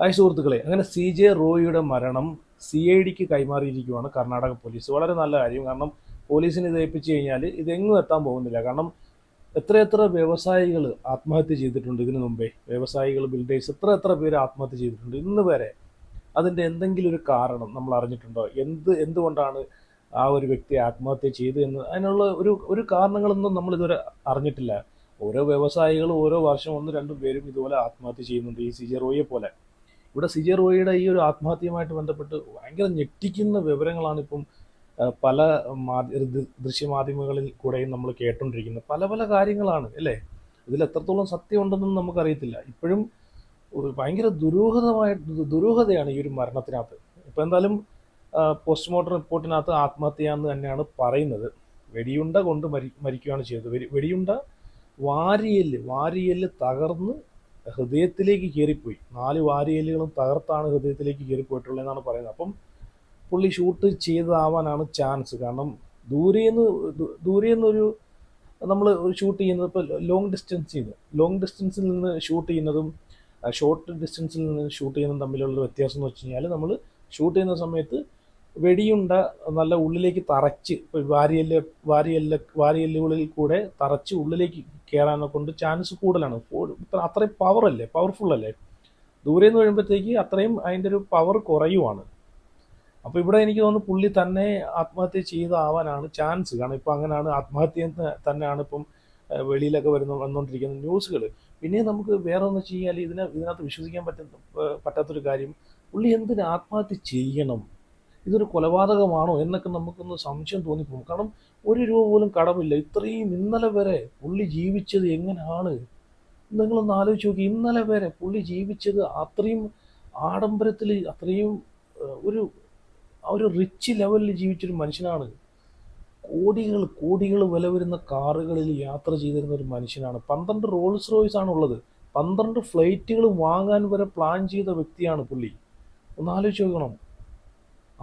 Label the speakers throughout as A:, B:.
A: Hi സുഹൃത്തുക്കളെ, അങ്ങനെ CJ റോയിയുടെ മരണം CIDക്ക് കൈമാറിയിരിക്കുകയാണ് കർണാടക പോലീസ്. വളരെ നല്ല കാര്യം. കാരണം പോലീസിന് ഇത് ഏൽപ്പിച്ചു കഴിഞ്ഞാൽ ഇതെങ്ങും എത്താൻ പോകുന്നില്ല. കാരണം എത്രയെത്ര വ്യവസായികൾ ആത്മഹത്യ ചെയ്തിട്ടുണ്ട് ഇതിനു മുമ്പേ. വ്യവസായികൾ, ബിൽഡേഴ്സ് എത്ര പേര് ആത്മഹത്യ ചെയ്തിട്ടുണ്ട് ഇന്ന് വരെ. അതിൻ്റെ എന്തെങ്കിലും ഒരു കാരണം നമ്മൾ അറിഞ്ഞിട്ടുണ്ടോ? എന്തുകൊണ്ടാണ് ആ ഒരു വ്യക്തി ആത്മഹത്യ ചെയ്തു എന്ന് അതിനുള്ള ഒരു കാരണങ്ങളൊന്നും നമ്മൾ ഇതുവരെ അറിഞ്ഞിട്ടില്ല. ഓരോ വ്യവസായികളും ഓരോ വർഷം ഒന്നും രണ്ടും പേരും ഇതുപോലെ ആത്മഹത്യ ചെയ്യുന്നുണ്ട്, ഈ CJ റോയിയെ പോലെ. ഇവിടെ CJ റോയിയുടെ ഈ ഒരു ആത്മഹത്യയുമായിട്ട് ബന്ധപ്പെട്ട് ഭയങ്കര ഞെട്ടിക്കുന്ന വിവരങ്ങളാണ് ഇപ്പം പല ദൃശ്യമാധ്യമങ്ങളിൽ കൂടെയും നമ്മൾ കേട്ടുകൊണ്ടിരിക്കുന്നത്. പല പല കാര്യങ്ങളാണ് അല്ലേ. ഇതിൽ എത്രത്തോളം സത്യമുണ്ടെന്നും നമുക്കറിയത്തില്ല. ഇപ്പോഴും ഭയങ്കര ദുരൂഹതയാണ് ഈ ഒരു മരണത്തിനകത്ത്. ഇപ്പം എന്തായാലും പോസ്റ്റ്മോർട്ടം റിപ്പോർട്ടിനകത്ത് ആത്മഹത്യ എന്ന് തന്നെയാണ് പറയുന്നത്. വെടിയുണ്ട കൊണ്ട് മരിക്കുകയാണ് ചെയ്തത്. വെടിയുണ്ട വാരിയെല്ല് തകർന്ന് ഹൃദയത്തിലേക്ക് കയറിപ്പോയി. 4 വാരിയെല്ലുകളും തകർത്താണ് ഹൃദയത്തിലേക്ക് കയറിപ്പോയിട്ടുള്ളതെന്നാണ് പറയുന്നത്. അപ്പം പുള്ളി ഷൂട്ട് ചെയ്തതാവാനാണ് ചാൻസ്. കാരണം ദൂരെന്നൊരു നമ്മൾ ഒരു ഷൂട്ട് ചെയ്യുന്നത് ഇപ്പോൾ ലോങ് ഡിസ്റ്റൻസിൽ നിന്ന് ഷൂട്ട് ചെയ്യുന്നതും ഷോർട്ട് ഡിസ്റ്റൻസിൽ നിന്ന് ഷൂട്ട് ചെയ്യുന്നതും തമ്മിലുള്ള വ്യത്യാസം എന്ന് വെച്ച് കഴിഞ്ഞാൽ, നമ്മൾ ഷൂട്ട് ചെയ്യുന്ന സമയത്ത് വെടിയുണ്ട നല്ല ഉള്ളിലേക്ക് തറച്ച്, ഇപ്പോൾ വാരിയെല്ലുകളിൽ കൂടെ തറച്ച് ഉള്ളിലേക്ക് കയറാനെ കൊണ്ട് ചാൻസ് കൂടുതലാണ്. അത്രയും പവർഫുൾ അല്ലേ. ദൂരെ നിന്ന് കഴിയുമ്പോഴത്തേക്ക് അത്രയും അതിൻ്റെ ഒരു പവർ കുറയുവാണ്. അപ്പോൾ ഇവിടെ എനിക്ക് തോന്നുന്നു പുള്ളി തന്നെ ആത്മഹത്യ ചെയ്താവാനാണ് ചാൻസ്. കാരണം ഇപ്പം അങ്ങനെയാണ്, ആത്മഹത്യ തന്നെയാണ് ഇപ്പം വെളിയിലൊക്കെ വന്നുകൊണ്ടിരിക്കുന്ന ന്യൂസുകൾ. പിന്നെ നമുക്ക് വേറെ ഒന്ന് വെച്ച് കഴിഞ്ഞാൽ ഇതിനകത്ത് വിശ്വസിക്കാൻ പറ്റാത്തൊരു കാര്യം, പുള്ളി എന്തിന് ആത്മഹത്യ ചെയ്യണം? ഇതൊരു കൊലപാതകമാണോ എന്നൊക്കെ നമുക്കൊന്ന് സംശയം തോന്നിപ്പോകും. കാരണം 1 രൂപ പോലും കടമില്ല. ഇത്രയും ഇന്നലെ വരെ പുള്ളി ജീവിച്ചത് എങ്ങനെയാണ്? നിങ്ങളൊന്ന് ആലോചിച്ച് നോക്കി. ഇന്നലെ വരെ പുള്ളി ജീവിച്ചത് അത്രയും ആഡംബരത്തിൽ, അത്രയും ഒരു റിച്ച് ലെവലിൽ ജീവിച്ചൊരു മനുഷ്യനാണ്. കോടികൾ വില വരുന്ന കാറുകളിൽ യാത്ര ചെയ്തിരുന്ന ഒരു മനുഷ്യനാണ്. 12 റോൾസ് റോയ്സ് ആണുള്ളത്. 12 ഫ്ലൈറ്റുകൾ വാങ്ങാൻ വരെ പ്ലാൻ ചെയ്ത വ്യക്തിയാണ് പുള്ളി. ഒന്ന് ആലോചിച്ച് നോക്കണം.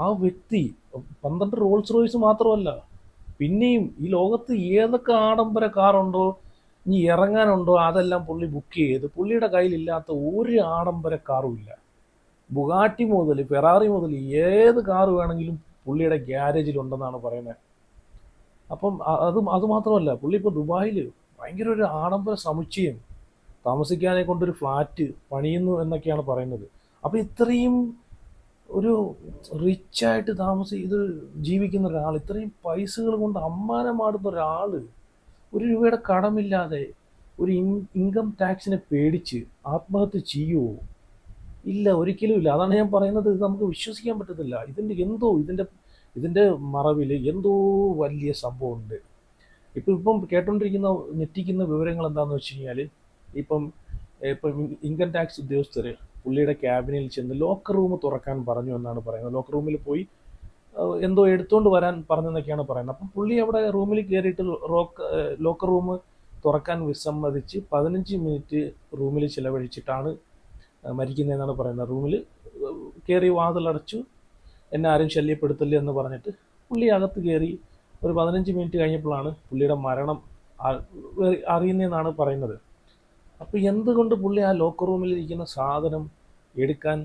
A: ആ വ്യക്തി 12 റോൾസ് റോയ്സ് മാത്രമല്ല, പിന്നെയും ഈ ലോകത്ത് ഏതൊക്കെ ആഡംബര കാറുണ്ടോ ഇനി ഇറങ്ങാനുണ്ടോ അതെല്ലാം പുള്ളി ബുക്ക് ചെയ്ത്, പുള്ളിയുടെ കയ്യിലില്ലാത്ത ഒരു ആഡംബര കാറും ഇല്ല. ബുഗാട്ടി മുതൽ ഫെറാറി മുതൽ ഏത് കാറ് വേണമെങ്കിലും പുള്ളിയുടെ ഗ്യാരേജിലുണ്ടെന്നാണ് പറയുന്നത്. അപ്പം അത് മാത്രമല്ല, പുള്ളി ഇപ്പോൾ ദുബായിൽ ഭയങ്കര ഒരു ആഡംബര സമുച്ചയം, താമസിക്കാനെ കൊണ്ടൊരു ഫ്ലാറ്റ് പണിയുന്നു എന്നൊക്കെയാണ് പറയുന്നത്. അപ്പോൾ ഇത്രയും ഒരു റിച്ചായിട്ട് ഇത് ജീവിക്കുന്ന ഒരാൾ, ഇത്രയും പൈസകൾ കൊണ്ട് അമ്മാനമാടുന്ന ഒരാൾ, 1 രൂപയുടെ കടമില്ലാതെ ഒരു ഇൻകം ടാക്സിനെ പേടിച്ച് ആത്മഹത്യ ചെയ്യുമോ? ഇല്ല, ഒരിക്കലും ഇല്ല. അതാണ് ഞാൻ പറയുന്നത്. ഇത് നമുക്ക് വിശ്വസിക്കാൻ പറ്റത്തില്ല. ഇതിൻ്റെ മറവിൽ എന്തോ വലിയ സംഭവമുണ്ട്. ഇപ്പം കേട്ടോണ്ടിരിക്കുന്ന ഞെട്ടിക്കുന്ന വിവരങ്ങൾ എന്താണെന്ന് വെച്ച് കഴിഞ്ഞാൽ, ഇപ്പം ഇൻകം ടാക്സ് ഉദ്യോഗസ്ഥർ പുള്ളിയുടെ ക്യാബിനിൽ ചെന്ന് ലോക്കർ റൂം തുറക്കാൻ പറഞ്ഞു എന്നാണ് പറയുന്നത്. ലോക്കർ റൂമിൽ പോയി എന്തോ എടുത്തുകൊണ്ട് വരാൻ പറഞ്ഞെന്നൊക്കെയാണ് പറയുന്നത്. അപ്പം പുള്ളി അവിടെ റൂമിൽ കയറിയിട്ട് ലോക്കർ റൂം തുറക്കാൻ വിസമ്മതിച്ച് 15 മിനിറ്റ് റൂമിൽ ചിലവഴിച്ചിട്ടാണ് മരിക്കുന്നതെന്നാണ് പറയുന്നത്. റൂമിൽ കയറി വാതിലടച്ചു, എന്നെ ആരും ശല്യപ്പെടുത്തില്ല എന്ന് പറഞ്ഞിട്ട് പുള്ളി അകത്ത് കയറി ഒരു 15 മിനിറ്റ് കഴിഞ്ഞപ്പോഴാണ് പുള്ളിയുടെ മരണം അറിയുന്നതെന്നാണ് പറയുന്നത്. അപ്പോൾ എന്തുകൊണ്ട് പുള്ളി ആ ലോക്കർ റൂമിലിരിക്കുന്ന സാധനം എടുക്കാൻ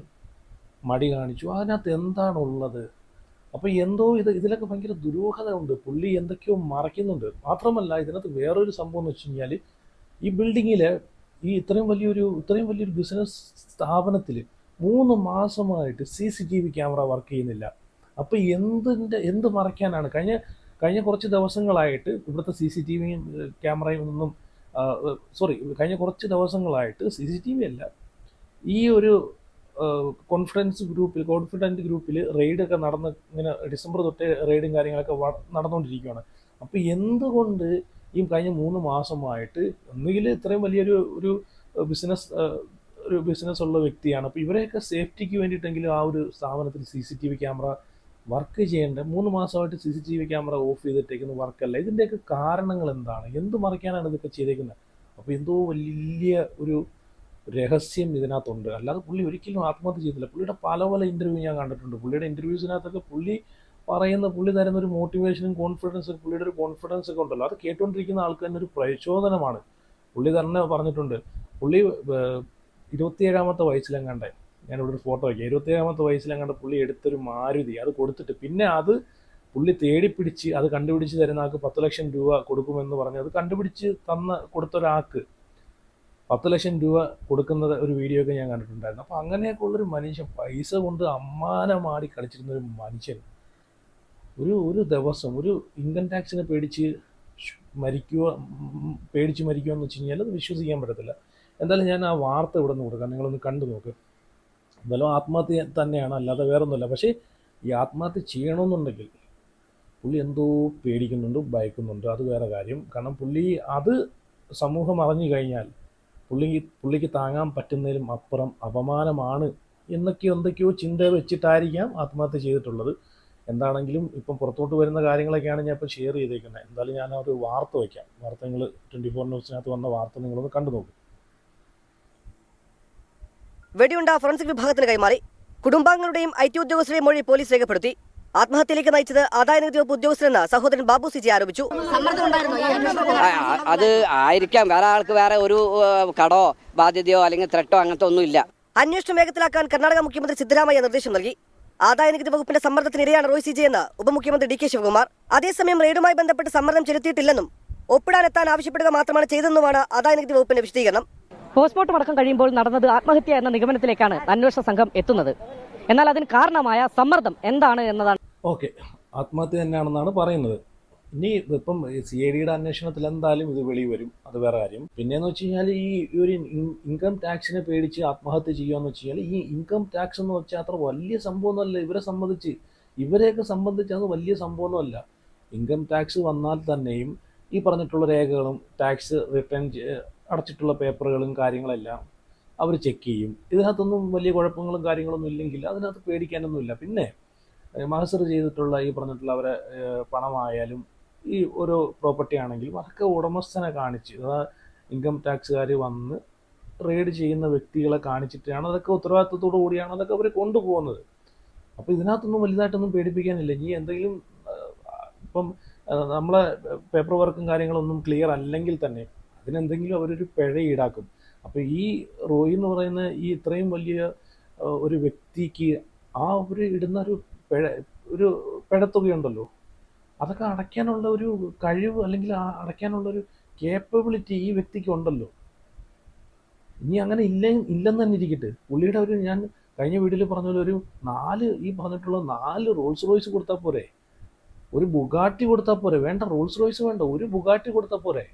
A: മടി കാണിച്ചു? അതിനകത്ത് എന്താണുള്ളത്? അപ്പോൾ എന്തോ ഇതിലൊക്കെ ഭയങ്കര ദുരൂഹത ഉണ്ട്. പുള്ളി എന്തൊക്കെയോ മറയ്ക്കുന്നുണ്ട്. മാത്രമല്ല, ഇതിനകത്ത് വേറൊരു സംഭവം എന്ന് വെച്ച് കഴിഞ്ഞാൽ, ഈ ബിൽഡിങ്ങിൽ ഇത്രയും വലിയൊരു ബിസിനസ് സ്ഥാപനത്തിൽ 3 മാസമായിട്ട് CCTV ക്യാമറ വർക്ക് ചെയ്യുന്നില്ല. അപ്പോൾ എന്ത് മറയ്ക്കാനാണ്? കഴിഞ്ഞ കുറച്ച് ദിവസങ്ങളായിട്ട് ഇവിടുത്തെ CCTV ക്യാമറയിൽ നിന്നും കഴിഞ്ഞ കുറച്ച് ദിവസങ്ങളായിട്ട് CCTV അല്ല, ഈ ഒരു കോൺഫിഡൻറ്റ് ഗ്രൂപ്പിൽ റെയ്ഡൊക്കെ ഇങ്ങനെ ഡിസംബർ തൊട്ടേ റെയ്ഡും കാര്യങ്ങളൊക്കെ നടന്നുകൊണ്ടിരിക്കുകയാണ്. അപ്പോൾ എന്തുകൊണ്ട് ഈ കഴിഞ്ഞ 3 മാസമായിട്ട് ഒന്നുകിൽ ഇത്രയും വലിയൊരു ബിസിനസ് ഉള്ള വ്യക്തിയാണ്, അപ്പോൾ ഇവരെയൊക്കെ സേഫ്റ്റിക്ക് വേണ്ടിയിട്ടെങ്കിലും ആ ഒരു സ്ഥാപനത്തിൽ CCTV ക്യാമറ വർക്ക് ചെയ്യേണ്ട 3 മാസമായിട്ട് CCTV ക്യാമറ ഓഫ് ചെയ്തിട്ടേക്കുന്ന വർക്കല്ല. ഇതിൻ്റെയൊക്കെ കാരണങ്ങൾ എന്താണ്? എന്ത് മറിക്കാനാണ് ഇതൊക്കെ ചെയ്തേക്കുന്നത്? അപ്പോൾ എന്തോ വലിയ ഒരു രഹസ്യം ഇതിനകത്തുണ്ട്. അല്ലാതെ പുള്ളി ഒരിക്കലും ആത്മഹത്യ ചെയ്തില്ല. പുള്ളിയുടെ പല ഇൻ്റർവ്യൂ ഞാൻ കണ്ടിട്ടുണ്ട്. പുള്ളിയുടെ ഇൻ്റർവ്യൂസിനകത്തൊക്കെ പുള്ളി തരുന്ന ഒരു മോട്ടിവേഷനും പുള്ളിയുടെ ഒരു കോൺഫിഡൻസ് ഒക്കെ ഉണ്ടല്ലോ, അത് കേട്ടുകൊണ്ടിരിക്കുന്ന ആൾക്ക് തന്നെ ഒരു പ്രചോദനമാണ്. പുള്ളി തന്നെ പറഞ്ഞിട്ടുണ്ട്, പുള്ളി 27-ാമത്തെ വയസ്സിലെങ്ങാണ്ടേ ഞാനിവിടെ ഒരു ഫോട്ടോ വയ്ക്കാം. 27ാമത്തെ വയസ്സിലെങ്ങാണ്ട് പുള്ളി എടുത്തൊരു മാരുതി അത് കൊടുത്തിട്ട് പിന്നെ അത് പുള്ളി തേടിപ്പിടിച്ച് അത് കണ്ടുപിടിച്ച് തരുന്ന ആൾക്ക് 10 ലക്ഷം രൂപ കൊടുക്കുമെന്ന് പറഞ്ഞ് അത് കണ്ടുപിടിച്ച് കൊടുത്ത ഒരാൾക്ക് 10 ലക്ഷം രൂപ കൊടുക്കുന്നത് ഒരു വീഡിയോ ഒക്കെ ഞാൻ കണ്ടിട്ടുണ്ടായിരുന്നു. അപ്പോൾ അങ്ങനെയൊക്കെ ഉള്ളൊരു മനുഷ്യൻ, പൈസ കൊണ്ട് അമ്മാനമാടി കളിച്ചിരുന്ന ഒരു മനുഷ്യൻ ഒരു ദിവസം ഒരു ഇൻകം ടാക്സിനെ പേടിച്ച് മരിക്കുമോ എന്ന് വെച്ച് കഴിഞ്ഞാൽ അത് വിശ്വസിക്കാൻ പറ്റത്തില്ല. എന്തായാലും ഞാൻ ആ വാർത്ത ഇവിടെ നിന്ന് കൊടുക്കാം, നിങ്ങളൊന്ന് കണ്ടു നോക്ക്. എന്തായാലും ആത്മഹത്യ തന്നെയാണ്, അല്ലാതെ വേറൊന്നുമില്ല. പക്ഷേ ഈ ആത്മഹത്യ ചെയ്യണമെന്നുണ്ടെങ്കിൽ പുള്ളി എന്തോ പേടിക്കുന്നുണ്ട്, ഭയക്കുന്നുണ്ട്, അത് വേറെ കാര്യം. കാരണം പുള്ളി അത് സമൂഹം അറിഞ്ഞു കഴിഞ്ഞാൽ പുള്ളിക്ക് താങ്ങാൻ പറ്റുന്നതിലും അപ്പുറം അപമാനമാണ് എന്തൊക്കെയോ ചിന്ത വെച്ചിട്ടായിരിക്കാം ആത്മഹത്യ ചെയ്തിട്ടുള്ളത്. എന്താണെങ്കിലും ഇപ്പം പുറത്തോട്ട് വരുന്ന കാര്യങ്ങളൊക്കെയാണ് ഞാൻ ഇപ്പോൾ ഷെയർ ചെയ്തേക്കുന്നത്. എന്തായാലും ഞാൻ ഒരു വാർത്ത വയ്ക്കാം. വാർത്ത നിങ്ങൾ 24 ന്യൂസിനകത്ത് വന്ന വാർത്ത നിങ്ങളൊന്ന് കണ്ടു നോക്കും.
B: വെടിയുണ്ട ഫോറൻസിക് വിഭാഗത്തിന് കൈമാറി. കുടുംബാംഗങ്ങളുടെയും IT ഉദ്യോഗസ്ഥരുടെയും മൊഴി പോലീസ് രേഖപ്പെടുത്തി. ആത്മഹത്യയിലേക്ക് നയിച്ചത് ആദായനികുതി വകുപ്പ് ഉദ്യോഗസ്ഥരെന്ന് സഹോദരൻ ബാബു സിജി ആരോപിച്ചു.
C: അത് ആയിരിക്കാം, വേറെ ആൾക്ക് വേറെ ഒരു കടോ ബാധ്യതയോ അല്ലെങ്കിൽ ത്രെട്ടോ അങ്ങനത്തെ ഒന്നുമില്ല.
B: അന്വേഷണം വേഗത്തിലാക്കാൻ കർണാടക മുഖ്യമന്ത്രി സിദ്ധരാമയ്യ നിർദ്ദേശം നൽകി. ആദായനികുതി വകുപ്പിന്റെ സമ്മർദ്ദത്തിനിരയാണ് റോയ് സിജി എന്ന് ഉപമുഖ്യമന്ത്രി DK ശിവകുമാർ. അതേസമയം റെയ്ഡുമായി ബന്ധപ്പെട്ട് സമ്മർദ്ദം ചെലുത്തിയിട്ടില്ലെന്നും ഒപ്പിടാനെത്താൻ ആവശ്യപ്പെടുക മാത്രമാണ് ചെയ്തതെന്നുമാണ് ആദായനികുതി വകുപ്പിന്റെ വിശദീകരണം.
D: പോസ്റ്റ്മോർട്ടം അടക്കം കഴിയുമ്പോൾ നടന്നത് ആത്മഹത്യ എന്ന നിഗമനത്തിലേക്കാണ് അന്വേഷണ സംഘം എത്തുന്നത്. എന്നാൽ അതിന് കാരണമായ സമ്മർദ്ദം എന്താണ് എന്നതാണ്.
A: ഓക്കെ, ആത്മഹത്യ തന്നെയാണെന്നാണ് പറയുന്നത്. ഇനി ഇപ്പം CIDയുടെ അന്വേഷണത്തിൽ എന്തായാലും ഇത് വെളി വരും, അത് വേറെ കാര്യം. പിന്നെയെന്ന് വെച്ച് കഴിഞ്ഞാൽ ഈ ഒരു ഇൻകം ടാക്സിനെ പേടിച്ച് ആത്മഹത്യ ചെയ്യുകയെന്ന് വെച്ച് കഴിഞ്ഞാൽ ഈ ഇൻകം ടാക്സ് എന്ന് വെച്ചാൽ അത്ര വലിയ സംഭവമൊന്നുമല്ല. ഇവരെയൊക്കെ സംബന്ധിച്ച് അത് വലിയ സംഭവമൊന്നുമല്ല. ഇൻകം ടാക്സ് വന്നാൽ തന്നെയും ഈ പറഞ്ഞിട്ടുള്ള രേഖകളും ടാക്സ് റിട്ടേൺ അടച്ചിട്ടുള്ള പേപ്പറുകളും കാര്യങ്ങളെല്ലാം അവർ ചെക്ക് ചെയ്യും. ഇതിനകത്തൊന്നും വലിയ കുഴപ്പങ്ങളും കാര്യങ്ങളൊന്നും ഇല്ലെങ്കിൽ അതിനകത്ത് പേടിക്കാനൊന്നുമില്ല. പിന്നെ മഹസർ ചെയ്തിട്ടുള്ള ഈ പറഞ്ഞിട്ടുള്ള അവരെ പണമായാലും ഈ ഓരോ പ്രോപ്പർട്ടി ആണെങ്കിലും അതൊക്കെ ഉടമസ്ഥനെ കാണിച്ച്, അതായത് ഇൻകം ടാക്സുകാർ വന്ന് റെയ്ഡ് ചെയ്യുന്ന വ്യക്തികളെ കാണിച്ചിട്ടാണ്, അതൊക്കെ ഉത്തരവാദിത്വത്തോടു കൂടിയാണ് അതൊക്കെ അവർ കൊണ്ടുപോകുന്നത്. അപ്പോൾ ഇതിനകത്തൊന്നും വലുതായിട്ടൊന്നും പേടിപ്പിക്കാനില്ല. ഇനി എന്തെങ്കിലും ഇപ്പം നമ്മളെ പേപ്പർ വർക്കും കാര്യങ്ങളൊന്നും ക്ലിയർ അല്ലെങ്കിൽ തന്നെ അതിനെന്തെങ്കിലും അവരൊരു പിഴ ഈടാക്കും. അപ്പോൾ ഈ റോയി എന്ന് പറയുന്ന ഈ ഇത്രയും വലിയ ഒരു വ്യക്തിക്ക് ആ ഒരു ഇടുന്ന ഒരു പിഴത്തുകയുണ്ടല്ലോ, അതൊക്കെ അടയ്ക്കാനുള്ള ഒരു കഴിവ് അല്ലെങ്കിൽ അടയ്ക്കാനുള്ളൊരു കേപ്പബിലിറ്റി ഈ വ്യക്തിക്ക് ഉണ്ടല്ലോ. ഇനി അങ്ങനെ ഇല്ലെന്ന് തന്നെ ഇരിക്കട്ടെ, പുള്ളിയുടെ ഞാൻ കഴിഞ്ഞ വീഡിയോയിൽ പറഞ്ഞ പോലെ ഈ പറഞ്ഞിട്ടുള്ള 4 റോൾസ് റോയ്സ് കൊടുത്താൽ പോരെ, ഒരു ബുഗാട്ടി കൊടുത്താൽ പോരെ, വേണ്ട റോൾസ് റോയ്സ് വേണ്ട, ഒരു ബുഗാട്ടി കൊടുത്താൽ പോരെ,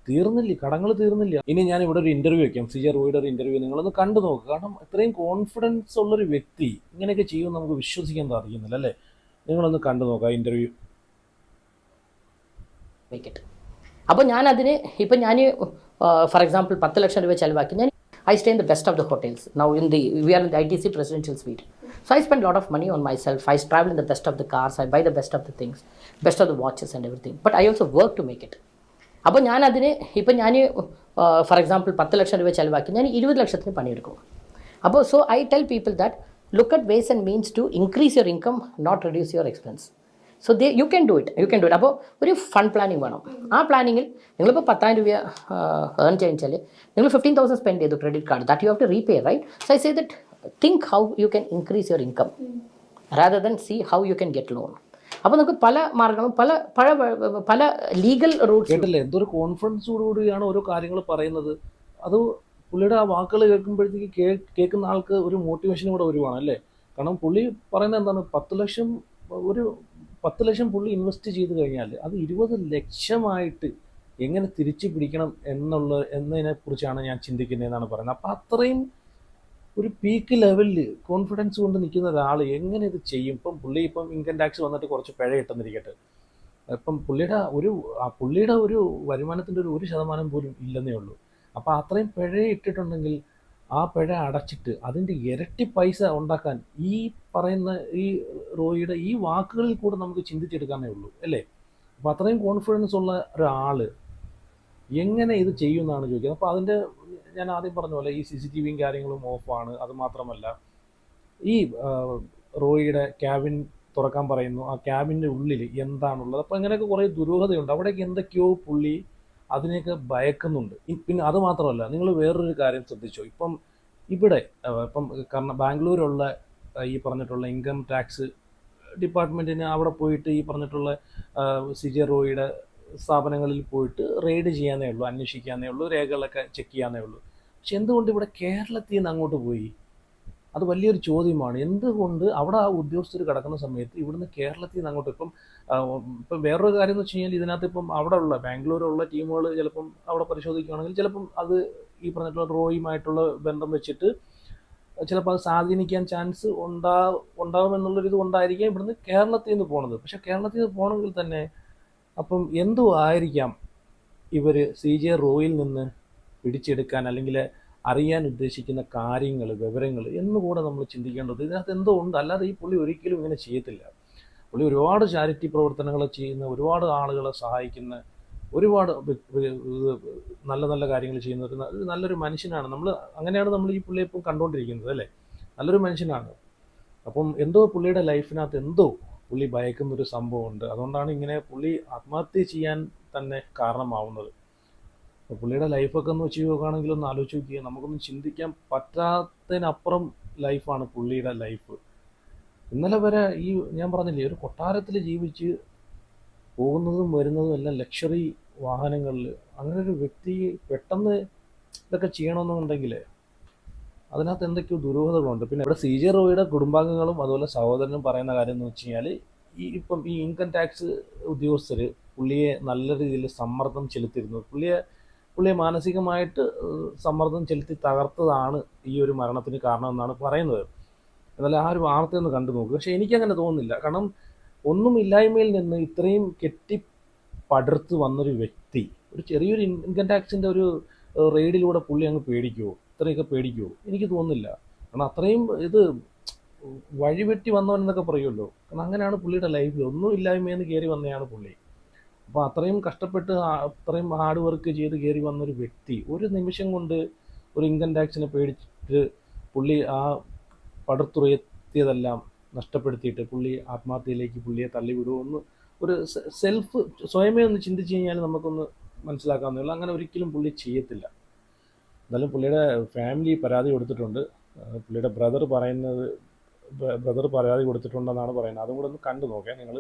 A: തീർന്നില്ലേ, കടങ്ങൾ തീർന്നില്ല. ഇനി ഞാൻ ഇവിടെ ഒരു ഇന്റർവ്യൂ വയ്ക്കാം, CJ റോയിയുടെ ഒരു ഇന്റർവ്യൂ നിങ്ങളൊന്ന് കണ്ടു നോക്കുക. കാരണം ഇത്രയും കോൺഫിഡൻസ് ഉള്ളൊരു വ്യക്തി ഇങ്ങനെയൊക്കെ ചെയ്യുമെന്ന് നമുക്ക് വിശ്വസിക്കാൻ സാധിക്കുന്നില്ല അല്ലേ. നിങ്ങളൊന്ന് കണ്ടു നോക്കുക ഇന്റർവ്യൂ.
E: അപ്പോൾ ഞാൻ അതിന് ഇപ്പം ഞാൻ ഫോർ എക്സാമ്പിൾ 10 ലക്ഷം രൂപ ചിലവാക്കി ഞാൻ I stay in the best of the hotels. Now we are in the ITC presidential suite. So I spend a lot of money on myself. I travel in the best of the cars. I buy the best of the things, best of the watches and everything. But I also work to make it. അപ്പോൾ ഞാൻ അതിന് ഇപ്പം ഞാൻ for example 10 ലക്ഷം രൂപ ചിലവാക്കി ഞാൻ 20 ലക്ഷത്തിന് പണിയെടുക്കും. അപ്പോൾ so I tell people that look at ways and means to increase your income, not reduce your expense. So you can do it. അപ്പോൾ ഒരു ഫണ്ട് പ്ലാനിങ് വേണം. ആ പ്ലാനിങ്ങിൽ നിങ്ങളിപ്പോൾ 10,000 രൂപ ഏൺ ചെയ്യിച്ചാൽ നിങ്ങൾ 15,000 സ്പെൻഡ് ചെയ്തു credit card, that you have to repay, right? So I say that think how you can increase your income rather than see how you can get loan. അപ്പോൾ നമുക്ക് പല മാർഗങ്ങളും പല ലീഗൽ റൂട്ട്സ്.
A: കേട്ടില്ലേ, എന്തൊരു കോൺഫിഡൻസോടുകൂടിയാണ് ഓരോ കാര്യങ്ങൾ പറയുന്നത്. അത് പുള്ളിയുടെ ആ വാക്കുകൾ കേൾക്കുമ്പോഴത്തേക്ക് കേൾക്കുന്ന ആൾക്ക് ഒരു മോട്ടിവേഷനും കൂടെ വരുവാണ് അല്ലേ. കാരണം പുള്ളി പറയുന്നത് എന്താണ്, 10 ലക്ഷം പുള്ളി ഇൻവെസ്റ്റ് ചെയ്ത് കഴിഞ്ഞാൽ അത് 20 ലക്ഷമായിട്ട് എങ്ങനെ തിരിച്ചു പിടിക്കണം എന്നതിനെക്കുറിച്ചാണ് ഞാൻ ചിന്തിക്കുന്നതെന്നാണ് പറയുന്നത്. അപ്പോൾ അത്രയും ഒരു പീക്ക് ലെവലിൽ കോൺഫിഡൻസ് കൊണ്ട് നിൽക്കുന്ന ഒരാൾ എങ്ങനെ ഇത് ചെയ്യും? ഇപ്പം ഇൻകം ടാക്സ് വന്നിട്ട് കുറച്ച് പിഴ കിട്ടുന്നിരിക്കട്ടെ, ഇപ്പം പുള്ളിയുടെ ഒരു വരുമാനത്തിൻ്റെ 1% പോലും ഇല്ലെന്നേ ഉള്ളൂ. അപ്പോൾ അത്രയും പിഴ ഇട്ടിട്ടുണ്ടെങ്കിൽ ആ പിഴ അടച്ചിട്ട് അതിൻ്റെ ഇരട്ടി പൈസ ഉണ്ടാക്കാൻ ഈ പറയുന്ന ഈ റോയിയുടെ ഈ വാക്കുകളിൽ കൂടെ നമുക്ക് ചിന്തിച്ചെടുക്കാനേ ഉള്ളൂ അല്ലേ. അപ്പോൾ അത്രയും കോൺഫിഡൻസ് ഉള്ള ഒരാൾ എങ്ങനെ ഇത് ചെയ്യുമെന്നാണ് ചോദിക്കുന്നത്. അപ്പോൾ അതിൻ്റെ ഞാൻ ആദ്യം പറഞ്ഞ പോലെ ഈ CCTVയും കാര്യങ്ങളും ഓഫാണ്. അതുമാത്രമല്ല ഈ റോയിയുടെ ക്യാബിൻ തുറക്കാൻ പറയുന്നു, ആ ക്യാബിൻ്റെ ഉള്ളിൽ എന്താണുള്ളത്. അപ്പോൾ അങ്ങനെയൊക്കെ കുറേ ദുരൂഹതയുണ്ട്. അവിടേക്ക് എന്തൊക്കെയോ പുള്ളി അതിനെയൊക്കെ ഭയക്കുന്നുണ്ട്. പിന്നെ അത് മാത്രമല്ല, നിങ്ങൾ വേറൊരു കാര്യം ശ്രദ്ധിച്ചോ, ഇപ്പം ഇവിടെ ഇപ്പം കാരണം ബാംഗ്ലൂരുള്ള ഈ പറഞ്ഞിട്ടുള്ള ഇൻകം ടാക്സ് ഡിപ്പാർട്ട്മെൻറ്റിന് അവിടെ പോയിട്ട് ഈ പറഞ്ഞിട്ടുള്ള CJ റോയിയുടെ സ്ഥാപനങ്ങളിൽ പോയിട്ട് റെയ്ഡ് ചെയ്യാന്നേ ഉള്ളൂ, അന്വേഷിക്കാന്നേ ഉള്ളൂ, രേഖകളൊക്കെ ചെക്ക് ചെയ്യാന്നേ ഉള്ളൂ. പക്ഷെ എന്തുകൊണ്ട് ഇവിടെ കേരളത്തിൽ നിന്ന് അങ്ങോട്ട് പോയി? അത് വലിയൊരു ചോദ്യമാണ്. എന്തുകൊണ്ട് അവിടെ ആ ഉദ്യോഗസ്ഥർ കിടക്കുന്ന സമയത്ത് ഇവിടുന്ന് കേരളത്തിൽ നിന്ന് അങ്ങോട്ട് ഇപ്പം വേറൊരു കാര്യം എന്ന് വെച്ച് കഴിഞ്ഞാൽ ഇതിനകത്ത് ഇപ്പം അവിടെ ഉള്ള ബാംഗ്ലൂരുള്ള ടീമുകൾ ചിലപ്പം അവിടെ പരിശോധിക്കുകയാണെങ്കിൽ ചിലപ്പം അത് ഈ പറഞ്ഞിട്ടുള്ള റോയുമായിട്ടുള്ള ബന്ധം വെച്ചിട്ട് ചിലപ്പോൾ അത് സ്വാധീനിക്കാൻ ചാൻസ് ഉണ്ടാവുമെന്നുള്ളൊരിത് കൊണ്ടായിരിക്കാം ഇവിടുന്ന് കേരളത്തിൽ നിന്ന് പോണത്. പക്ഷെ കേരളത്തിൽ നിന്ന് പോകണമെങ്കിൽ തന്നെ അപ്പം എന്തോ ആയിരിക്കാം ഇവർ CJ റോയിൽ നിന്ന് പിടിച്ചെടുക്കാൻ അല്ലെങ്കിൽ അറിയാൻ ഉദ്ദേശിക്കുന്ന കാര്യങ്ങൾ, വിവരങ്ങൾ എന്നുകൂടെ നമ്മൾ ചിന്തിക്കേണ്ടത്. ഇതിനകത്ത് എന്തോ ഉണ്ട്, അല്ലാതെ ഈ പുള്ളി ഒരിക്കലും ഇങ്ങനെ ചെയ്യത്തില്ല. പുള്ളി ഒരുപാട് ചാരിറ്റി പ്രവർത്തനങ്ങൾ ചെയ്യുന്ന, ഒരുപാട് ആളുകളെ സഹായിക്കുന്ന, ഒരുപാട് നല്ല നല്ല കാര്യങ്ങൾ ചെയ്യുന്ന ഒരു നല്ലൊരു മനുഷ്യനാണ്. അങ്ങനെയാണ് നമ്മൾ ഈ പുള്ളിയെ ഇപ്പം കണ്ടുകൊണ്ടിരിക്കുന്നത് അല്ലേ. നല്ലൊരു മനുഷ്യനാണ്. അപ്പം എന്തോ പുള്ളിയുടെ ലൈഫിനകത്ത് എന്തോ പുള്ളി ഭയക്കുന്നൊരു സംഭവമുണ്ട്. അതുകൊണ്ടാണ് ഇങ്ങനെ പുള്ളി ആത്മഹത്യ ചെയ്യാൻ തന്നെ കാരണമാവുന്നത്. അപ്പോൾ പുള്ളിയുടെ ലൈഫൊക്കെ ഒന്ന് വെച്ച് നോക്കുകയാണെങ്കിൽ ഒന്ന് ആലോചിച്ച് നോക്കിയാൽ നമുക്കൊന്നും ചിന്തിക്കാൻ പറ്റാത്തതിനപ്പുറം ലൈഫാണ് പുള്ളിയുടെ ലൈഫ്. ഇന്നലെ വരെ ഈ ഞാൻ പറഞ്ഞില്ലേ, ഒരു കൊട്ടാരത്തിൽ ജീവിച്ച് പോകുന്നതും വരുന്നതും എല്ലാം ലക്ഷറി വാഹനങ്ങളിൽ, അങ്ങനെ ഒരു വ്യക്തി പെട്ടെന്ന് ഇതൊക്കെ ചെയ്യണമെന്നുണ്ടെങ്കിൽ അതിനകത്ത് എന്തൊക്കെയോ ദുരൂഹതകളുണ്ട്. പിന്നെ ഇവിടെ CJ റോയിയുടെ കുടുംബാംഗങ്ങളും അതുപോലെ സഹോദരനും പറയുന്ന കാര്യം എന്ന് വെച്ച് കഴിഞ്ഞാൽ ഇപ്പം ഈ ഇൻകം ടാക്സ് ഉദ്യോഗസ്ഥർ പുള്ളിയെ നല്ല രീതിയിൽ സമ്മർദ്ദം ചെലുത്തിയിരുന്നു. പുള്ളിയെ മാനസികമായിട്ട് സമ്മർദ്ദം ചെലുത്തി തകർത്തതാണ് ഈ ഒരു മരണത്തിന് കാരണമെന്നാണ് പറയുന്നത്. എന്നാൽ ആ ഒരു വാർത്തയൊന്ന് കണ്ടു നോക്കുക. പക്ഷെ എനിക്കങ്ങനെ തോന്നുന്നില്ല. കാരണം ഒന്നുമില്ലായ്മയിൽ നിന്ന് ഇത്രയും പടുത്ത് വന്നൊരു വ്യക്തി ഒരു ചെറിയൊരു ഇൻകം ടാക്സിൻ്റെ ഒരു റെയ്ഡിലൂടെ പുള്ളി അങ്ങ് പേടിക്കുമോ? ഇത്രയൊക്കെ പേടിക്കുമോ? എനിക്ക് തോന്നുന്നില്ല. കാരണം അത്രയും ഇത് വഴിവെട്ടി വന്നവനെന്നൊക്കെ പറയുമല്ലോ. കാരണം അങ്ങനെയാണ് പുള്ളിയുടെ ലൈഫിൽ ഒന്നുമില്ലായ്മയെന്ന് കയറി വന്നതാണ് പുള്ളി. അപ്പോൾ അത്രയും കഷ്ടപ്പെട്ട് അത്രയും ഹാർഡ് വർക്ക് ചെയ്ത് കയറി വന്നൊരു വ്യക്തി ഒരു നിമിഷം കൊണ്ട് ഒരു ഇൻകം ടാക്സിനെ പേടിച്ചിട്ട് പുള്ളി ആ പടുത്തുയർത്തിയതെല്ലാം നഷ്ടപ്പെടുത്തിയിട്ട് പുള്ളി ആത്മഹത്യയിലേക്ക് പുള്ളിയെ തള്ളിവിടുമെന്ന് ഒരു സ്വയമേ ഒന്ന് ചിന്തിച്ച് കഴിഞ്ഞാൽ നമുക്കൊന്ന് മനസ്സിലാക്കാവുന്നേ ഉള്ളൂ. അങ്ങനെ ഒരിക്കലും പുള്ളി ചെയ്യത്തില്ല. എന്നാലും പുള്ളിയുടെ ഫാമിലി പരാതി കൊടുത്തിട്ടുണ്ട്. പുള്ളിയുടെ ബ്രദർ പരാതി കൊടുത്തിട്ടുണ്ടെന്നാണ് പറയുന്നത്. അതും കൂടെ ഒന്ന് കണ്ടു നോക്കാം നിങ്ങൾ.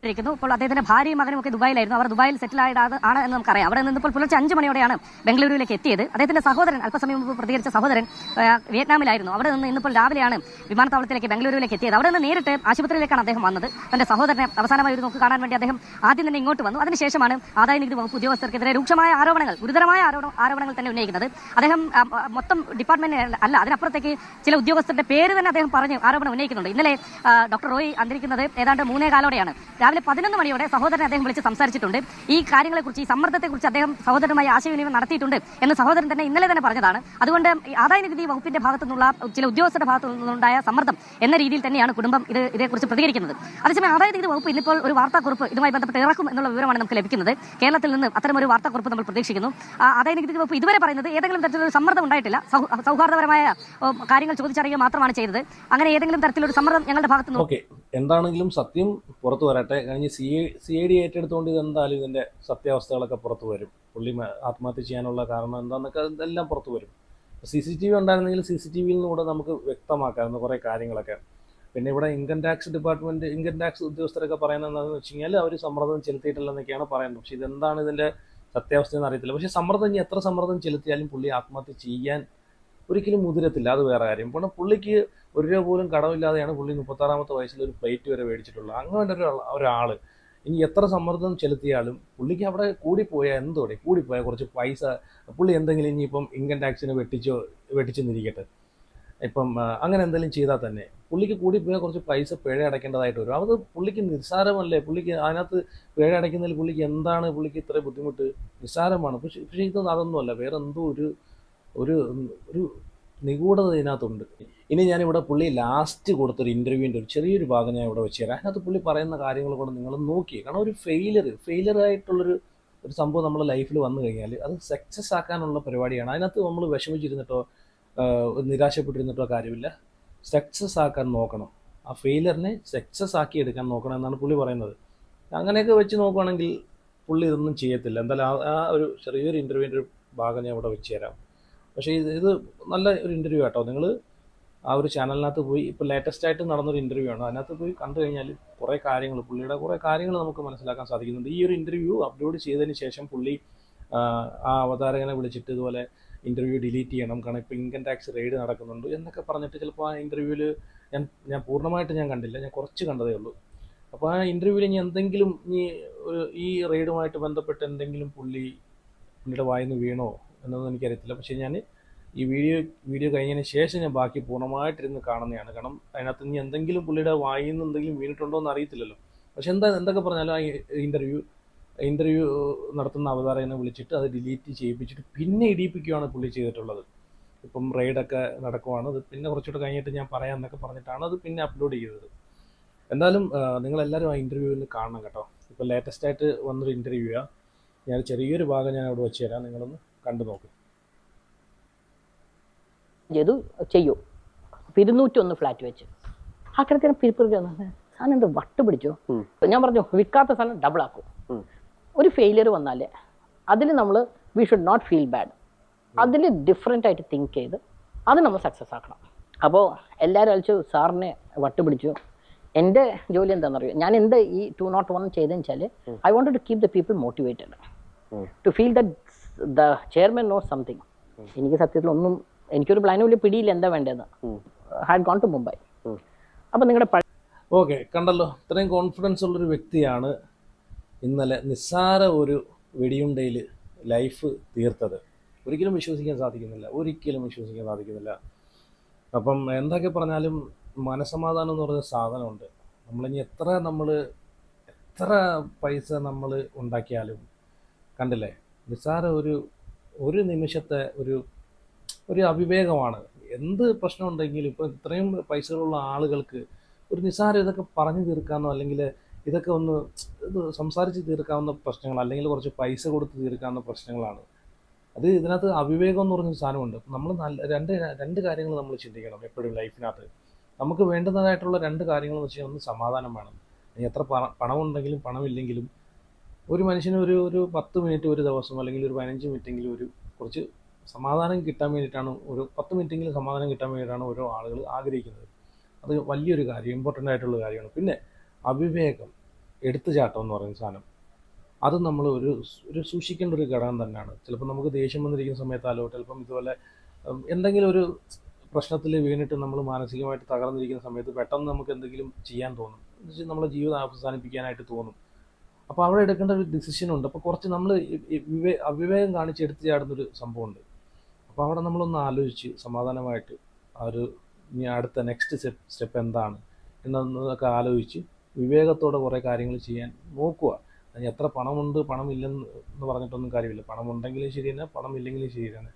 D: ഇപ്പോൾ അദ്ദേഹത്തിന്റെ ഭാര്യയും മകനും ഒക്കെ ദുബായിലായിരുന്നു. അവർ ദുബായിൽ സെറ്റിൽ ആണ് എന്ന് നമുക്കറിയാം. അവിടെ നിന്നിപ്പോൾ പുലർച്ചെ 5 മണിയോടെയാണ് ബംഗളൂരുവിലേക്ക് എത്തിയത്. അദ്ദേഹത്തിന്റെ സഹോദരൻ, അല്പസമയം മുമ്പ് പ്രതികരിച്ച സഹോദരൻ വിയറ്റ്നാമിലായിരുന്നു. അവിടെ നിന്ന് ഇന്നിപ്പോൾ രാവിലെയാണ് വിമാനത്താവളത്തിലേക്ക് ബംഗളൂരുവിലേക്ക് എത്തിയത്. അവിടെ നിന്ന് നേരിട്ട് ആശുപത്രിയിലേക്കാണ് അദ്ദേഹം വന്നത്. തന്റെ സഹോദരനെ അവസാനമായി ഒരു നോക്ക് കാണാൻ വേണ്ടി അദ്ദേഹം ആദ്യം തന്നെ ഇങ്ങോട്ട് വന്നു. അതിനുശേഷമാണ് ആദായനികുതി വകുപ്പ് ഉദ്യോഗസ്ഥർക്കെതിരെ രൂക്ഷമായ ആരോപണങ്ങൾ, ഗുരുതരമായ ആരോപണങ്ങൾ തന്നെ ഉന്നയിക്കുന്നത്. അദ്ദേഹം മൊത്തം ഡിപ്പാർട്ട്മെന്റ് അല്ല, അതിനപ്പുറത്തേക്ക് ചില ഉദ്യോഗസ്ഥരുടെ പേര് തന്നെ അദ്ദേഹം പറഞ്ഞ് ആരോപണം ഉന്നയിക്കുന്നുണ്ട്. ഇന്നലെ ഡോക്ടർ റോയ് അന്തരിക്കുന്നത് ഏതാണ്ട് 3:15 രാവിലെ 11 മണിയോടെ സഹോദരനെ അദ്ദേഹം വിളിച്ച് സംസാരിച്ചിട്ടുണ്ട്. ഈ കാര്യങ്ങളെക്കുറിച്ച്, ഈ സമ്മർദ്ദത്തെക്കുറിച്ച് അദ്ദേഹം സഹോദരനുമായി ആശയവിനിമയം നടത്തിയിട്ടുണ്ട് എന്ന് സഹോദരൻ തന്നെ ഇന്നലെ തന്നെ പറഞ്ഞതാണ്. അതുകൊണ്ട് ആദായനികുതി വകുപ്പിന്റെ ഭാഗത്തു നിന്നുള്ള ചില ഉദ്യോഗസ്ഥരുടെ ഭാഗത്തു നിന്നുണ്ടായ സമ്മർദ്ദം എന്ന രീതിയിൽ തന്നെയാണ് കുടുംബം ഇതേക്കുറിച്ച് പ്രതികരിക്കുന്നത്. അതേസമയം ആദായനികുതി വകുപ്പ് ഇന്നിപ്പോൾ ഒരു വാർത്താക്കുറിപ്പ് ഇതുമായി ബന്ധപ്പെട്ട് ഇറക്കും എന്നുള്ള വിവരമാണ് നമുക്ക് ലഭിക്കുന്നത്. കേരളത്തിൽ നിന്ന് അത്തരമൊരു വാർത്താക്കുറിപ്പ് നമ്മൾ പ്രതീക്ഷിക്കുന്നു. ആദായനികുതി വകുപ്പ് ഇതുവരെ പറയുന്നത് ഏതെങ്കിലും തരത്തിലൊരു സമ്മർദ്ദം ഉണ്ടായിട്ടില്ല, സൗഹാർദ്ദപരമായ കാര്യങ്ങൾ ചോദിച്ചറിയുക മാത്രമാണ് ചെയ്തത്. അങ്ങനെ ഏതെങ്കിലും തരത്തിലൊരു സമ്മർദ്ദം ഞങ്ങളുടെ ഭാഗത്തു നിന്ന്.
A: ഓക്കെ, എന്താണെങ്കിലും സത്യം പുറത്തു വരട്ടെ. കഴിഞ്ഞ് CID ഏറ്റെടുത്തുകൊണ്ട് ഇതെന്തായാലും ഇതിൻ്റെ സത്യാവസ്ഥകളൊക്കെ പുറത്തു വരും. പുള്ളി ആത്മഹത്യ ചെയ്യാനുള്ള കാരണം എന്താണെന്നൊക്കെ ഇതെല്ലാം പുറത്തു വരും. CCTV ഉണ്ടായിരുന്നെങ്കിൽ CCTVയിൽ നിന്നുകൂടെ നമുക്ക് വ്യക്തമാക്കാമായിരുന്നു കുറേ കാര്യങ്ങളൊക്കെ. പിന്നെ ഇവിടെ ഇൻകം ടാക്സ് ഉദ്യോഗസ്ഥരൊക്കെ പറയുന്നത് എന്താണെന്ന് വെച്ച് കഴിഞ്ഞാൽ അവർ സമ്മർദ്ദം ചെലുത്തിയിട്ടില്ലെന്നൊക്കെയാണ് പറയുന്നത്. പക്ഷേ ഇതെന്താണ് ഇതിൻ്റെ സത്യാവസ്ഥ എന്ന് അറിയത്തില്ല. പക്ഷേ എത്ര സമ്മർദ്ദം ചെലുത്തിയാലും പുള്ളി ആത്മഹത്യ ചെയ്യാൻ ഒരിക്കലും മുതിരത്തില്ല. അത് വേറെ കാര്യം. കാരണം പുള്ളിക്ക് ₹1 പോലും കടമില്ലാതെയാണ് പുള്ളി 36-ാമത്തെ വയസ്സിൽ ഒരു ഫ്ലൈറ്റ് വരെ മേടിച്ചിട്ടുള്ളത്. അങ്ങനെ ഒരാൾ ഇനി എത്ര സമ്മർദ്ദം ചെലുത്തിയാലും പുള്ളിക്ക് അവിടെ കൂടിപ്പോയാൽ കുറച്ച് പൈസ പുള്ളി എന്തെങ്കിലും ഇനിയിപ്പം ഇൻകം ടാക്സിന് വെട്ടിച്ചെന്നിരിക്കട്ടെ, ഇപ്പം അങ്ങനെ എന്തെങ്കിലും ചെയ്താൽ തന്നെ പുള്ളിക്ക് കൂടിപ്പോയാൽ കുറച്ച് പൈസ പിഴ അടയ്ക്കേണ്ടതായിട്ട് വരും. അത് പുള്ളിക്ക് നിസ്സാരമല്ലേ? പുള്ളിക്ക് അതിനകത്ത് പിഴ അടയ്ക്കുന്നതിൽ പുള്ളിക്ക് എന്താണ് പുള്ളിക്ക് ഇത്ര ബുദ്ധിമുട്ട്? നിസ്സാരമാണ്. പക്ഷേ അതൊന്നുമല്ല, വേറെ എന്തോ ഒരു നിഗൂഢത ഇതിനകത്തുണ്ട്. ഇനി ഞാനിവിടെ പുള്ളി ലാസ്റ്റ് കൊടുത്തൊരു ഇൻ്റർവ്യൂവിൻ്റെ ഒരു ചെറിയൊരു ഭാഗം ഞാൻ ഇവിടെ വെച്ച് തരാം. അതിനകത്ത് പുള്ളി പറയുന്ന കാര്യങ്ങൾ കൂടെ നിങ്ങൾ നോക്കി. കാരണം ഒരു ഫെയിലറായിട്ടുള്ളൊരു സംഭവം നമ്മുടെ ലൈഫിൽ വന്നു കഴിഞ്ഞാൽ അത് സക്സസ് ആക്കാനുള്ള പരിപാടിയാണ്. അതിനകത്ത് നമ്മൾ വിഷമിച്ചിരുന്നിട്ടോ നിരാശപ്പെട്ടിരുന്നിട്ടോ കാര്യമില്ല. സക്സസ് ആക്കാൻ നോക്കണം. ആ ഫെയിലറിനെ സക്സസ് ആക്കി എടുക്കാൻ നോക്കണം എന്നാണ് പുള്ളി പറയുന്നത്. അങ്ങനെയൊക്കെ വെച്ച് നോക്കുകയാണെങ്കിൽ പുള്ളി ഇതൊന്നും ചെയ്യത്തില്ല. എന്തായാലും ആ ഒരു ചെറിയൊരു ഇൻ്റർവ്യൂവിൻ്റെ ഒരു ഭാഗം ഞാൻ ഇവിടെ വെച്ച് തരാം. പക്ഷേ ഇത് നല്ല ഒരു ഇൻ്റർവ്യൂ കേട്ടോ. നിങ്ങൾ ആ ഒരു ചാനലിനകത്ത് പോയി ഇപ്പോൾ ലേറ്റസ്റ്റ് ആയിട്ട് നടന്നൊരു ഇൻ്റർവ്യൂ ആണ്, അതിനകത്ത് പോയി കണ്ടു കഴിഞ്ഞാൽ കുറേ കാര്യങ്ങൾ, പുള്ളിയുടെ കുറേ കാര്യങ്ങൾ നമുക്ക് മനസ്സിലാക്കാൻ സാധിക്കുന്നുണ്ട്. ഈ ഒരു ഇൻ്റർവ്യൂ അപ്ലോഡ് ചെയ്തതിന് ശേഷം പുള്ളി ആ അവതാരകനെ വിളിച്ചിട്ട് ഇതുപോലെ ഇൻ്റർവ്യൂ ഡിലീറ്റ് ചെയ്യണം, കാരണം ഇപ്പോൾ ഇൻകം ടാക്സ് റെയ്ഡ് നടക്കുന്നുണ്ട് എന്നൊക്കെ പറഞ്ഞിട്ട്, ചിലപ്പോൾ ആ ഇൻ്റർവ്യൂവിൽ ഞാൻ പൂർണ്ണമായിട്ട് ഞാൻ കണ്ടില്ല, ഞാൻ കുറച്ച് കണ്ടതേ ഉള്ളൂ. അപ്പോൾ ആ ഇൻ്റർവ്യൂവിൽ ഇനി എന്തെങ്കിലും ഈ റെയ്ഡുമായിട്ട് ബന്ധപ്പെട്ട് എന്തെങ്കിലും പുള്ളിയുടെ വായിന്ന് വീണോ എന്നൊന്നും എനിക്കറിയത്തില്ല. പക്ഷേ ഞാൻ ഈ വീഡിയോ കഴിഞ്ഞതിന് ശേഷം ഞാൻ ബാക്കി പൂർണ്ണമായിട്ടിരുന്ന് കാണുന്നതാണ്. കാരണം അതിനകത്ത് ഇനി എന്തെങ്കിലും പുള്ളിയുടെ വായിൽ നിന്ന് എന്തെങ്കിലും വീണിട്ടുണ്ടോ എന്ന് അറിയത്തില്ലല്ലോ. പക്ഷെ എന്തൊക്കെ പറഞ്ഞാലും ആ ഇൻ്റർവ്യൂ നടത്തുന്ന അവതാരകനെ വിളിച്ചിട്ട് അത് ഡിലീറ്റ് ചെയ്യിപ്പിച്ചിട്ട് പിന്നെ ഇടിയിപ്പിക്കുകയാണ് പുള്ളി ചെയ്തിട്ടുള്ളത്. ഇപ്പം റെയ്ഡൊക്കെ നടക്കുവാണ്, അത് പിന്നെ കുറച്ചുകൂടെ കഴിഞ്ഞിട്ട് ഞാൻ പറയാം എന്നൊക്കെ പറഞ്ഞിട്ടാണ് അത് പിന്നെ അപ്ലോഡ് ചെയ്തത്. എന്തായാലും നിങ്ങളെല്ലാവരും ആ ഇൻ്റർവ്യൂവിൽ കാണണം കേട്ടോ. ഇപ്പോൾ ലേറ്റസ്റ്റ് ആയിട്ട് വന്നൊരു ഇൻ്റർവ്യൂവാണ്. ഞാൻ ചെറിയൊരു ഭാഗം ഞാൻ അവിടെ വെച്ച് തരാം, നിങ്ങളൊന്ന് കണ്ടു നോക്കും.
E: ചെയ്യൂ 201 ഫ്ലാറ്റ് വെച്ച് ആ കിടക്കുന്ന പിരിപ്പിറിച്ച് സാധനം എന്ത് വട്ട് പിടിച്ചോ. ഞാൻ പറഞ്ഞു വിൽക്കാത്ത സാധനം ഡബിൾ ആക്കും. ഒരു ഫെയിലിയർ വന്നാൽ അതിൽ നമ്മൾ we should not feel bad, അതിൽ ഡിഫറെൻ്റ് ആയിട്ട് തിങ്ക് ചെയ്ത് അത് നമ്മൾ സക്സസ് ആക്കണം. അപ്പോൾ എല്ലാവരും അയച്ചു സാറിനെ വട്ട് പിടിച്ചു. എൻ്റെ ജോലി എന്താണെന്നറിയോ, ഞാൻ എന്ത് ഈ 201 ചെയ്തതെന്ന് വെച്ചാൽ I wanted to keep the people motivated to feel that the chairman knows something. എനിക്ക് സത്യത്തിൽ ഒന്നും എനിക്കൊരു പ്ലാനും വലിയ പിടിയില്ല എന്താ വേണ്ടതെന്ന്. Had gone to Mumbai. അപ്പം നിങ്ങളുടെ
A: ഓക്കെ, കണ്ടല്ലോ, ഇത്രയും കോൺഫിഡൻസ് ഉള്ളൊരു വ്യക്തിയാണ് ഇന്നലെ നിസ്സാര ഒരു വെടിയുണ്ടയിൽ ലൈഫ് തീർത്തത്. ഒരിക്കലും വിശ്വസിക്കാൻ സാധിക്കുന്നില്ല. അപ്പം എന്തൊക്കെ പറഞ്ഞാലും മനസമാധാനം എന്ന് പറഞ്ഞ സാധനമുണ്ട്. നമ്മളിനി എത്ര പൈസ നമ്മൾ ഉണ്ടാക്കിയാലും കണ്ടില്ലേ, നിസ്സാര ഒരു നിമിഷത്തെ ഒരു അവിവേകമാണ്. എന്ത് പ്രശ്നമുണ്ടെങ്കിലും ഇപ്പോൾ ഇത്രയും പൈസകളുള്ള ആളുകൾക്ക് ഒരു നിസ്സാരം ഇതൊക്കെ പറഞ്ഞു തീർക്കാമെന്നോ അല്ലെങ്കിൽ ഇതൊക്കെ ഒന്ന് സംസാരിച്ച് തീർക്കാവുന്ന പ്രശ്നങ്ങൾ, അല്ലെങ്കിൽ കുറച്ച് പൈസ കൊടുത്ത് തീർക്കാവുന്ന പ്രശ്നങ്ങളാണ്. അത് ഇതിനകത്ത് അവിവേകം എന്ന് പറഞ്ഞൊരു സാധനമുണ്ട്. നമ്മൾ രണ്ട് കാര്യങ്ങൾ നമ്മൾ ചിന്തിക്കണം എപ്പോഴും ലൈഫിനകത്ത്. നമുക്ക് വേണ്ടുന്നതായിട്ടുള്ള 2 കാര്യങ്ങൾ എന്ന് വെച്ചാൽ ഒന്ന് സമാധാനം വേണം. എത്ര പണമുണ്ടെങ്കിലും പണമില്ലെങ്കിലും ഒരു മനുഷ്യന് ഒരു 10 മിനിറ്റ് ഒരു ദിവസം അല്ലെങ്കിൽ ഒരു 15 മിനിറ്റെങ്കിലും കുറച്ച് സമാധാനം കിട്ടാൻ വേണ്ടിയിട്ടാണ്, ഒരു 10 മിനിറ്റെങ്കിലും സമാധാനം കിട്ടാൻ വേണ്ടിയിട്ടാണ് ഓരോ ആളുകൾ ആഗ്രഹിക്കുന്നത്. അത് വലിയൊരു കാര്യം, ഇമ്പോർട്ടൻ്റ് ആയിട്ടുള്ള കാര്യമാണ്. പിന്നെ അവിവേകം, എടുത്തുചാട്ടം എന്ന് പറയുന്ന സാധനം, അത് നമ്മൾ ഒരു സൂക്ഷിക്കേണ്ട ഒരു ഘടകം തന്നെയാണ്. ചിലപ്പോൾ നമുക്ക് ദേഷ്യം വന്നിരിക്കുന്ന സമയത്താലോ, ചിലപ്പം ഇതുപോലെ എന്തെങ്കിലും ഒരു പ്രശ്നത്തിൽ വീണിട്ട് നമ്മൾ മാനസികമായിട്ട് തകർന്നിരിക്കുന്ന സമയത്ത് പെട്ടെന്ന് നമുക്ക് എന്തെങ്കിലും ചെയ്യാൻ തോന്നും, എന്നുവെച്ചാൽ നമ്മളെ ജീവിതം അവസാനിപ്പിക്കാനായിട്ട് തോന്നും. അപ്പോൾ അവിടെ എടുക്കേണ്ട ഒരു ഡിസിഷനുണ്ട്. അപ്പോൾ കുറച്ച് നമ്മൾ അവിവേകം കാണിച്ച് എടുത്തു ചാടുന്നൊരു സംഭവമുണ്ട്. അപ്പോൾ അവിടെ നമ്മളൊന്ന് ആലോചിച്ച് സമാധാനമായിട്ട് ഇനി അടുത്ത നെക്സ്റ്റ് സ്റ്റെപ്പ് എന്താണ് എന്നൊക്കെ ആലോചിച്ച് വിവേകത്തോടെ കുറേ കാര്യങ്ങൾ ചെയ്യാൻ നോക്കുക. അതിന് എത്ര പണമുണ്ട് പണമില്ലെന്ന് പറഞ്ഞിട്ടൊന്നും കാര്യമില്ല. പണമുണ്ടെങ്കിലും ശരി തന്നെ, പണമില്ലെങ്കിലും ശരി തന്നെ.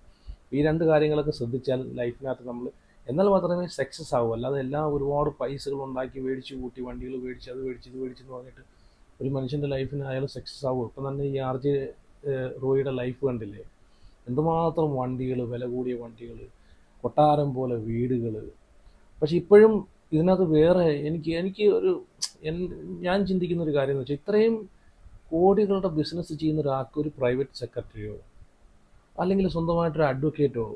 A: ഈ 2 കാര്യങ്ങളൊക്കെ ശ്രദ്ധിച്ചാൽ ലൈഫിനകത്ത് നമ്മൾ എന്നാൽ മാത്രമേ സക്സസ് ആവൂ. അല്ലാതെ ഒരുപാട് പൈസകൾ ഉണ്ടാക്കി മേടിച്ച് കൂട്ടി, വണ്ടികൾ മേടിച്ച് അത് മേടിച്ച് ഇത് മേടിച്ചെന്ന് പറഞ്ഞിട്ട് ഒരു മനുഷ്യൻ്റെ ലൈഫിന് അയാൾ സക്സസ് ആവുമോ? ഇപ്പം തന്നെ ഈ RJ റോയിയുടെ ലൈഫ് കണ്ടില്ലേ, എന്തുമാത്രം വണ്ടികൾ, വില കൂടിയ വണ്ടികൾ, കൊട്ടാരം പോലെ വീടുകൾ. പക്ഷെ ഇപ്പോഴും ഇതിനകത്ത് വേറെ ഞാൻ ചിന്തിക്കുന്ന ഒരു കാര്യം എന്ന് വെച്ചാൽ, ഇത്രയും കോടികളുടെ ബിസിനസ് ചെയ്യുന്ന ഒരാൾക്ക് ഒരു പ്രൈവറ്റ് സെക്രട്ടറിയോ അല്ലെങ്കിൽ സ്വന്തമായിട്ടൊരു അഡ്വക്കേറ്റോ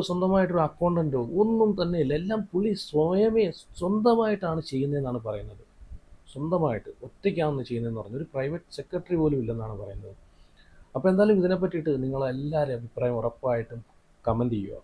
A: സ്വന്തമായിട്ടൊരു അക്കൗണ്ടൻറ്റോ ഒന്നും തന്നെയില്ല. എല്ലാം പുള്ളി സ്വന്തമായിട്ടാണ് ചെയ്യുന്നതെന്നാണ് പറയുന്നത്. സ്വന്തമായിട്ട് ഒറ്റയ്ക്കാണെന്ന് ചെയ്യുന്നതെന്ന് പറഞ്ഞു. ഒരു പ്രൈവറ്റ് സെക്രട്ടറി പോലും ഇല്ലെന്നാണ് പറയുന്നത്. അപ്പോൾ എന്തായാലും ഇതിനെ പറ്റിയിട്ട് നിങ്ങളെല്ലാവരും അഭിപ്രായം ഉറപ്പായിട്ടും കമൻറ്റ് ചെയ്യുക.